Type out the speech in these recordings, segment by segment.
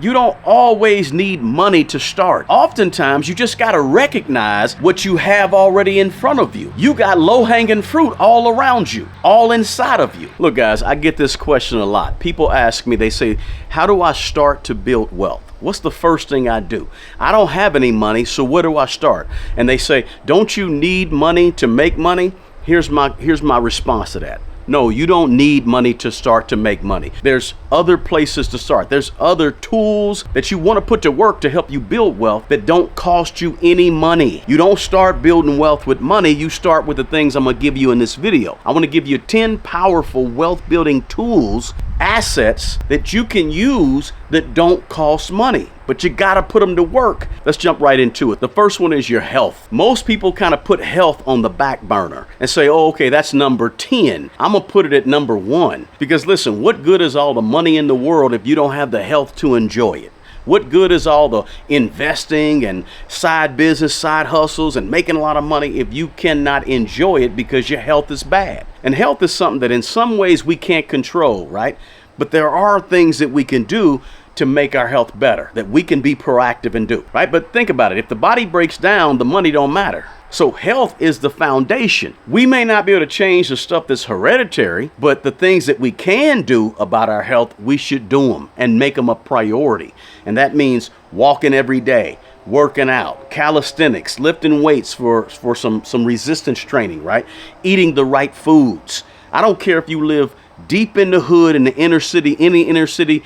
You don't always need money to start. Oftentimes, you just got to recognize what you have already in front of you. You got low-hanging fruit all around you, all inside of you. Look, guys, I get this question a lot. People ask me, they say, how do I start to build wealth? What's the first thing I do? I don't have any money, so where do I start? And they say, don't you need money to make money? Here's my response to that. No, you don't need money to start to make money. There's other places to start. There's other tools that you want to put to work to help you build wealth that don't cost you any money. You don't start building wealth with money. You start with the things I'm going to give you in this video. I want to give you 10 powerful wealth building tools, assets that you can use that don't cost money, but you gotta put them to work. Let's jump right into it. The first one is your health. Most people kind of put health on the back burner and say, oh, okay, that's number 10. I'm gonna put it at number 1. Because listen, what good is all the money in the world if you don't have the health to enjoy it? What good is all the investing and side business, side hustles and making a lot of money if you cannot enjoy it because your health is bad? And health is something that in some ways we can't control, right? But there are things that we can do to make our health better, that we can be proactive and do, right? But think about it. If the body breaks down, the money don't matter. So health is the foundation. We may not be able to change the stuff that's hereditary, but the things that we can do about our health, we should do them and make them a priority. And that means walking every day, working out, calisthenics, lifting weights for some resistance training, right? Eating the right foods. I don't care if you live deep in the hood in the inner city, any inner city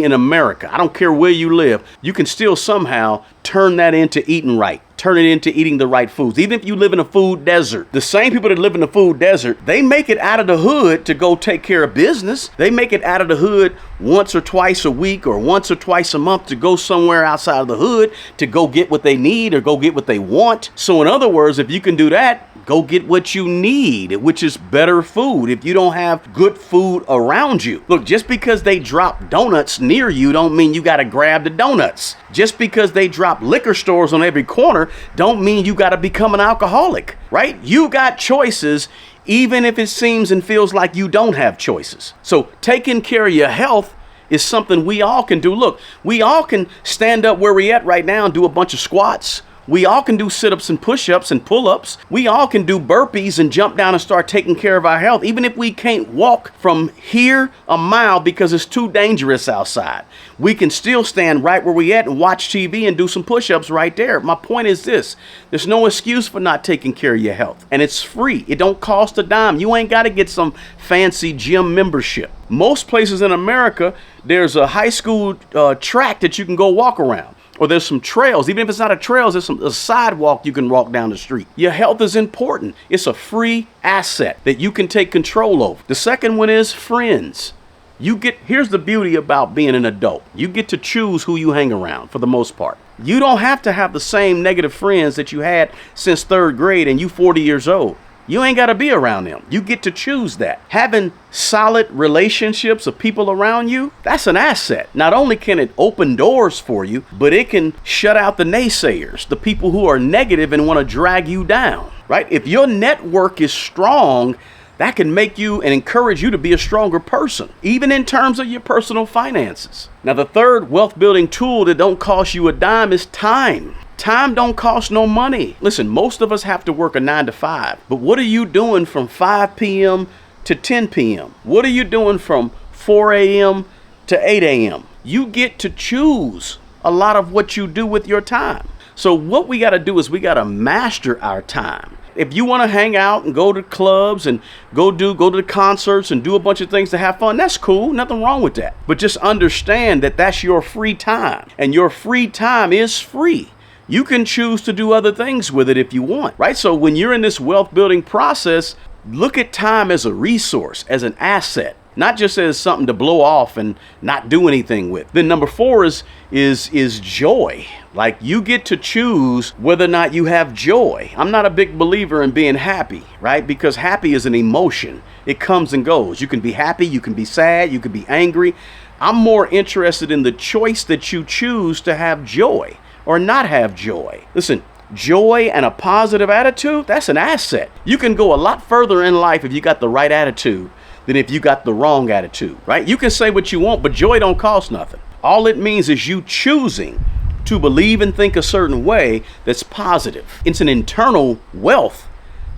in America. I don't care where you live. You can still somehow turn that into eating right. Turn it into eating the right foods. Even if you live in a food desert, the same people that live in the food desert, they make it out of the hood to go take care of business. They make it out of the hood once or twice a week or once or twice a month to go somewhere outside of the hood to go get what they need or go get what they want. So in other words, if you can do that, go get what you need, which is better food. If you don't have good food around you, look, just because they drop donuts near you don't mean you got to grab the donuts. Just because they drop liquor stores on every corner don't mean you got to become an alcoholic, right? You got choices, even if it seems and feels like you don't have choices. So taking care of your health is something we all can do. Look, we all can stand up where we're at right now and do a bunch of squats. We all can do sit-ups and push-ups and pull-ups. We all can do burpees and jump down and start taking care of our health, even if we can't walk from here a mile because it's too dangerous outside. We can still stand right where we at and watch TV and do some push-ups right there. My point is this: there's no excuse for not taking care of your health, and it's free. It don't cost a dime. You ain't got to get some fancy gym membership. Most places in America, there's a high school track that you can go walk around. Or there's some trails. Even if it's not a trail, there's a sidewalk you can walk down the street. Your health is important. It's a free asset that you can take control over. The second one is friends. Here's the beauty about being an adult. You get to choose who you hang around for the most part. You don't have to have the same negative friends that you had since 3rd grade and you 40 years old. You ain't got to be around them. You get to choose that. Having solid relationships of people around you, that's an asset. Not only can it open doors for you, but it can shut out the naysayers, the people who are negative and want to drag you down, right? If your network is strong, that can make you and encourage you to be a stronger person, even in terms of your personal finances. Now, the third wealth building tool that don't cost you a dime is time. Time don't cost no money. Listen, most of us have to work a 9 to 5, but what are you doing from 5 p.m. to 10 p.m.? What are you doing from 4 a.m. to 8 a.m.? You get to choose a lot of what you do with your time. So what we got to do is we got to master our time. If you want to hang out and go to clubs and go to the concerts and do a bunch of things to have fun, that's cool. Nothing wrong with that. But just understand that that's your free time, and your free time is free. You can choose to do other things with it if you want, right? So when you're in this wealth building process, look at time as a resource, as an asset, not just as something to blow off and not do anything with. Then number 4 is joy. Like, you get to choose whether or not you have joy. I'm not a big believer in being happy, right? Because happy is an emotion. It comes and goes. You can be happy, you can be sad, you can be angry. I'm more interested in the choice that you choose to have joy or not have joy. Listen, joy and a positive attitude, that's an asset. You can go a lot further in life if you got the right attitude than if you got the wrong attitude, right? You can say what you want, but joy don't cost nothing. All it means is you choosing to believe and think a certain way that's positive. It's an internal wealth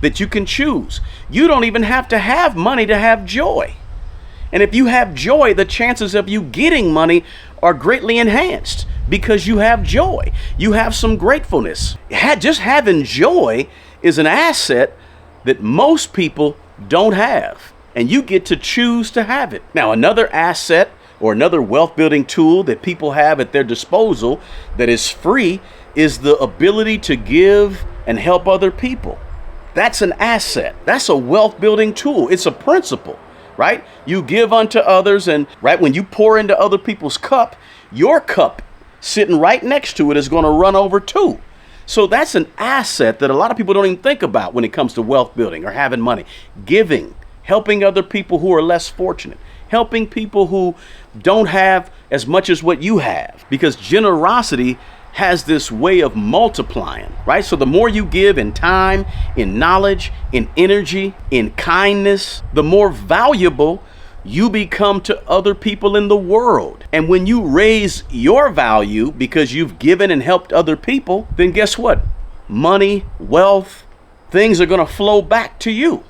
that you can choose. You don't even have to have money to have joy. And if you have joy, the chances of you getting money are greatly enhanced because you have joy. You have some gratefulness. Just having joy is an asset that most people don't have, and you get to choose to have it. Now, another asset or another wealth building tool that people have at their disposal that is free is the ability to give and help other people. That's an asset. That's a wealth building tool. It's a principle, right? You give unto others, and right when you pour into other people's cup, your cup sitting right next to it is going to run over too. So that's an asset that a lot of people don't even think about when it comes to wealth building or having money. Giving, helping other people who are less fortunate, helping people who don't have as much as what you have, because generosity has this way of multiplying, right? So the more you give in time, in knowledge, in energy, in kindness, the more valuable you become to other people in the world. And when you raise your value because you've given and helped other people, then guess what? Money, wealth, things are going to flow back to you,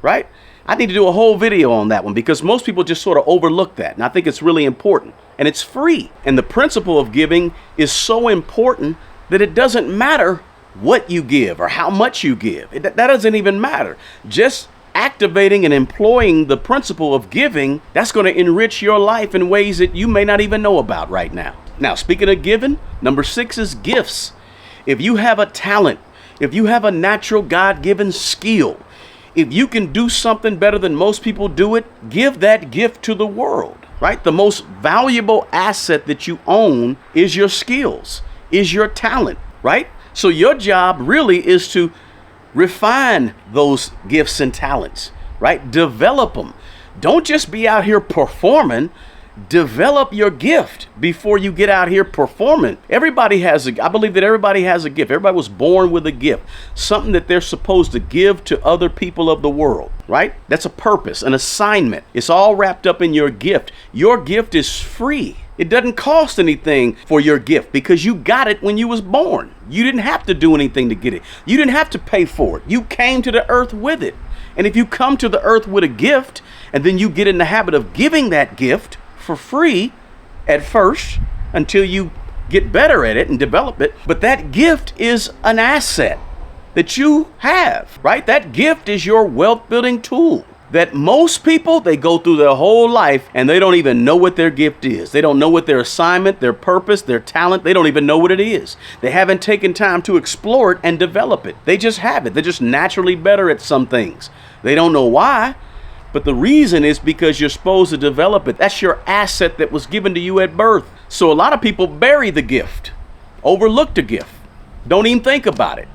right? I need to do a whole video on that one because most people just sort of overlook that. And I think it's really important, and it's free. And the principle of giving is so important that it doesn't matter what you give or how much you give. That doesn't even matter. Just activating and employing the principle of giving, that's going to enrich your life in ways that you may not even know about right now. Now, speaking of giving, number 6 is gifts. If you have a talent, if you have a natural God-given skill, if you can do something better than most people do it, give that gift to the world, right? The most valuable asset that you own is your skills, is your talent, right? So your job really is to refine those gifts and talents, right? Develop them. Don't just be out here performing. Develop your gift before you get out here performing. I believe that everybody has a gift. Everybody was born with a gift, something that they're supposed to give to other people of the world, right? That's a purpose, an assignment. It's all wrapped up in your gift. Your gift is free. It doesn't cost anything for your gift because you got it when you was born. You didn't have to do anything to get it. You didn't have to pay for it. You came to the earth with it. And if you come to the earth with a gift and then you get in the habit of giving that gift for free at first until you get better at it and develop it, but that gift is an asset that you have, right? That gift is your wealth building tool that most people, they go through their whole life and they don't even know what their gift is. They don't know what their assignment, their purpose, their talent, they don't even know what it is. They haven't taken time to explore it and develop it. They just have it. They're just naturally better at some things. They don't know why. But the reason is because you're supposed to develop it. That's your asset that was given to you at birth. So a lot of people bury the gift, overlook the gift, don't even think about it.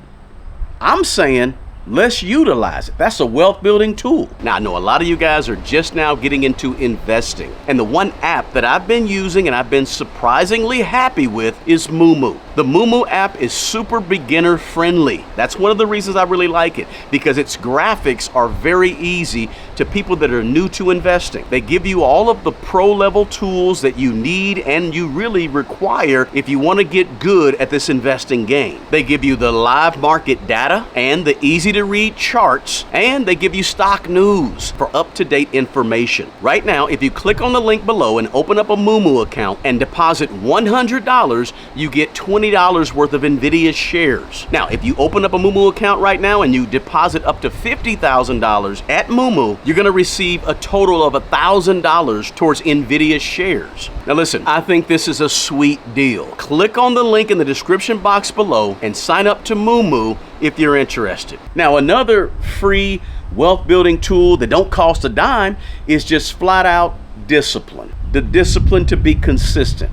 I'm saying let's utilize it. That's a wealth building tool. Now, I know a lot of you guys are just now getting into investing. And the one app that I've been using and I've been surprisingly happy with is Mumu. The Mumu app is super beginner friendly. That's one of the reasons I really like it, because its graphics are very easy to people that are new to investing. They give you all of the pro level tools that you need and you really require if you want to get good at this investing game. They give you the live market data and the easy to read charts, and they give you stock news for up-to-date information. Right now, if you click on the link below and open up a Mumu account and deposit $100, you get $20 worth of NVIDIA shares. Now, if you open up a Mumu account right now and you deposit up to $50,000 at Mumu, you're going to receive a total of $1,000 towards NVIDIA shares. Now listen, I think this is a sweet deal. Click on the link in the description box below and sign up to Mumu if you're interested. Now, another free wealth building tool that don't cost a dime is just flat out discipline. The discipline to be consistent.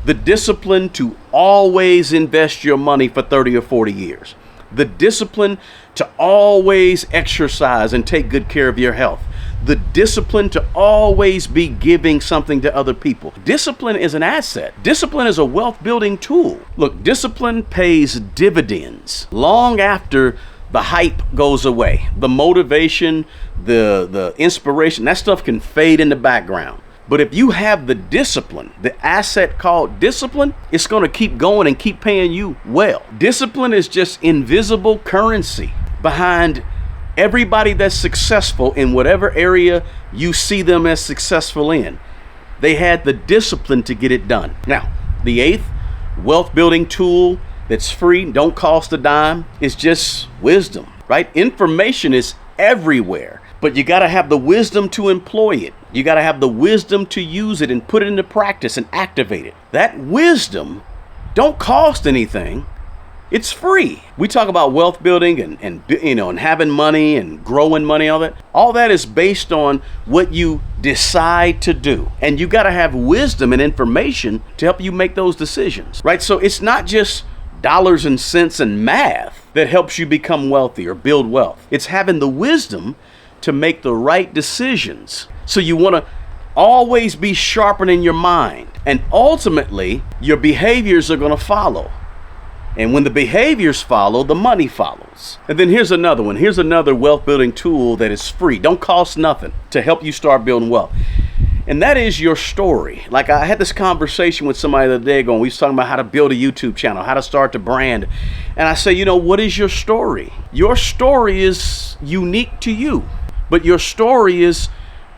The discipline to always invest your money for 30 or 40 years. The discipline to always exercise and take good care of your health. The discipline to always be giving something to other people. Discipline is an asset. Discipline is a wealth building tool. Look, discipline pays dividends long after the hype goes away. The motivation, the inspiration, that stuff can fade in the background. But if you have the discipline, the asset called discipline, it's going to keep going and keep paying you well. Discipline is just invisible currency behind everybody that's successful in whatever area you see them as successful in. They had the discipline to get it done. Now, the eighth wealth building tool that's free, don't cost a dime, is just wisdom, right? Information is everywhere, but you got to have the wisdom to employ it. You got to have the wisdom to use it and put it into practice and activate it. That wisdom don't cost anything. It's free. We talk about wealth building and having money and growing money, all that. All that is based on what you decide to do. And you got to have wisdom and information to help you make those decisions, right? So it's not just dollars and cents and math that helps you become wealthy or build wealth. It's having the wisdom to make the right decisions. So you want to always be sharpening your mind, and ultimately your behaviors are going to follow. And when the behaviors follow, the money follows. And then here's another one. Here's another wealth building tool that is free, don't cost nothing, to help you start building wealth. And that is your story. Like, I had this conversation with somebody the other day ago, and we was talking about how to build a YouTube channel, how to start the brand. And I say, what is your story? Your story is unique to you, but your story is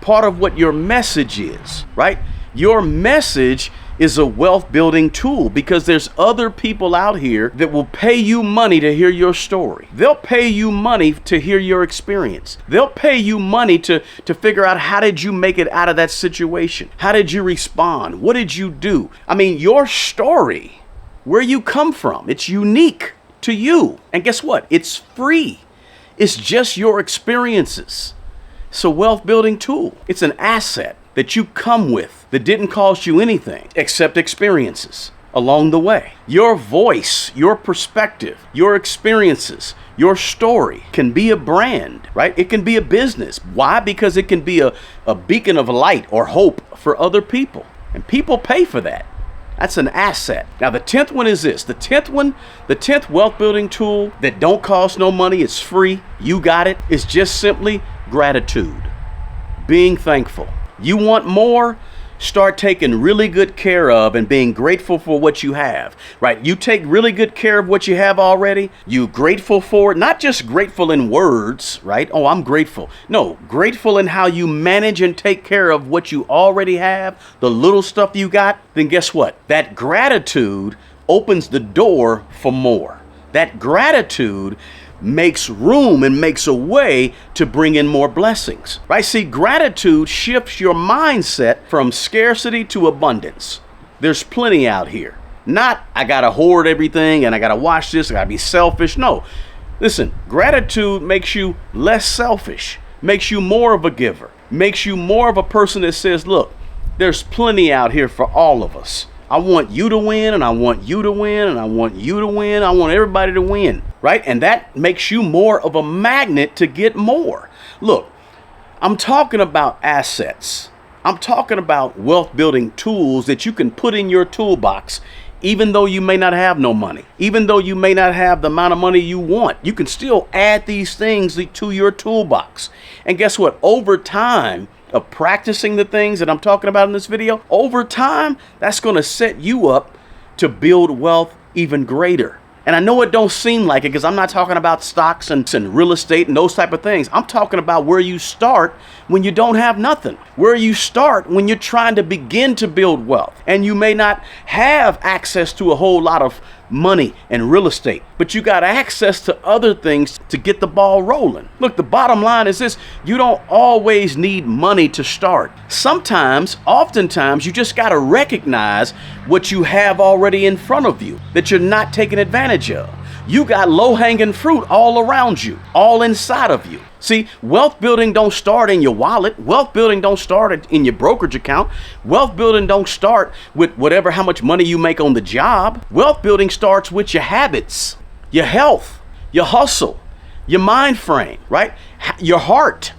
part of what your message is, right? Your message is a wealth building tool, because there's other people out here that will pay you money to hear your story. They'll pay you money to hear your experience. They'll pay you money to figure out, how did you make it out of that situation? How did you respond? What did you do? I mean, your story, where you come from, it's unique to you. And guess what? It's free. It's just your experiences. It's a wealth building tool. It's an asset that you come with that didn't cost you anything except experiences along the way. Your voice, your perspective, your experiences, your story can be a brand, right? It can be a business. Why? Because it can be a beacon of light or hope for other people. And people pay for that. That's an asset. Now, the 10th one is this. The 10th wealth building tool that don't cost no money, it's free, you got it, is just simply gratitude. Being thankful. You want more? Start taking really good care of and being grateful for what you have, right? You take really good care of what you have already. You grateful for it, not just grateful in words, right? Oh, I'm grateful. No, grateful in how you manage and take care of what you already have, the little stuff you got. Then guess what? That gratitude opens the door for more. That gratitude makes room and makes a way to bring in more blessings, right? See, gratitude shifts your mindset from scarcity to abundance. There's plenty out here. Not, I gotta hoard everything and I gotta watch this, I gotta be selfish. No, listen, gratitude makes you less selfish, makes you more of a giver, makes you more of a person that says, look, there's plenty out here for all of us. I want you to win, and I want you to win, and I want you to win. I want everybody to win, right? And that makes you more of a magnet to get more. Look, I'm talking about assets. I'm talking about wealth building tools that you can put in your toolbox, even though you may not have no money, even though you may not have the amount of money you want. You can still add these things to your toolbox. And guess what? Over time, of practicing the things that I'm talking about in this video, over time, that's going to set you up to build wealth even greater. And I know it don't seem like it, because I'm not talking about stocks and real estate and those type of things. I'm talking about where you start when you don't have nothing, where you start when you're trying to begin to build wealth, and you may not have access to a whole lot of money and real estate, but you got access to other things to get the ball rolling. Look, the bottom line is this: you don't always need money to start. Oftentimes, you just got to recognize what you have already in front of you that you're not taking advantage of. You got low-hanging fruit all around you, all inside of you. See, wealth building don't start in your wallet. Wealth building don't start in your brokerage account. Wealth building don't start with how much money you make on the job. Wealth building starts with your habits, your health, your hustle, your mind frame, right? Your heart.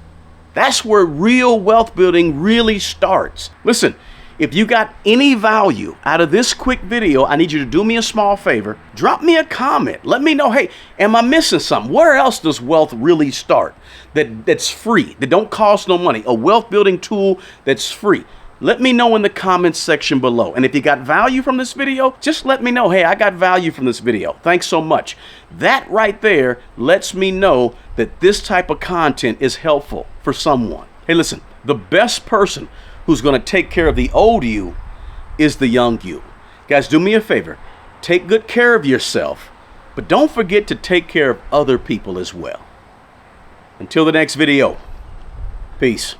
That's where real wealth building really starts. Listen, if you got any value out of this quick video, I need you to do me a small favor. Drop me a comment. Let me know, hey, am I missing something? Where else does wealth really start? That's free, that don't cost no money. A wealth building tool that's free. Let me know in the comments section below. And if you got value from this video, just let me know, hey, I got value from this video. Thanks so much. That right there lets me know that this type of content is helpful for someone. Hey, listen, the best person who's going to take care of the old you is the young you. Guys, do me a favor. Take good care of yourself, but don't forget to take care of other people as well. Until the next video, peace.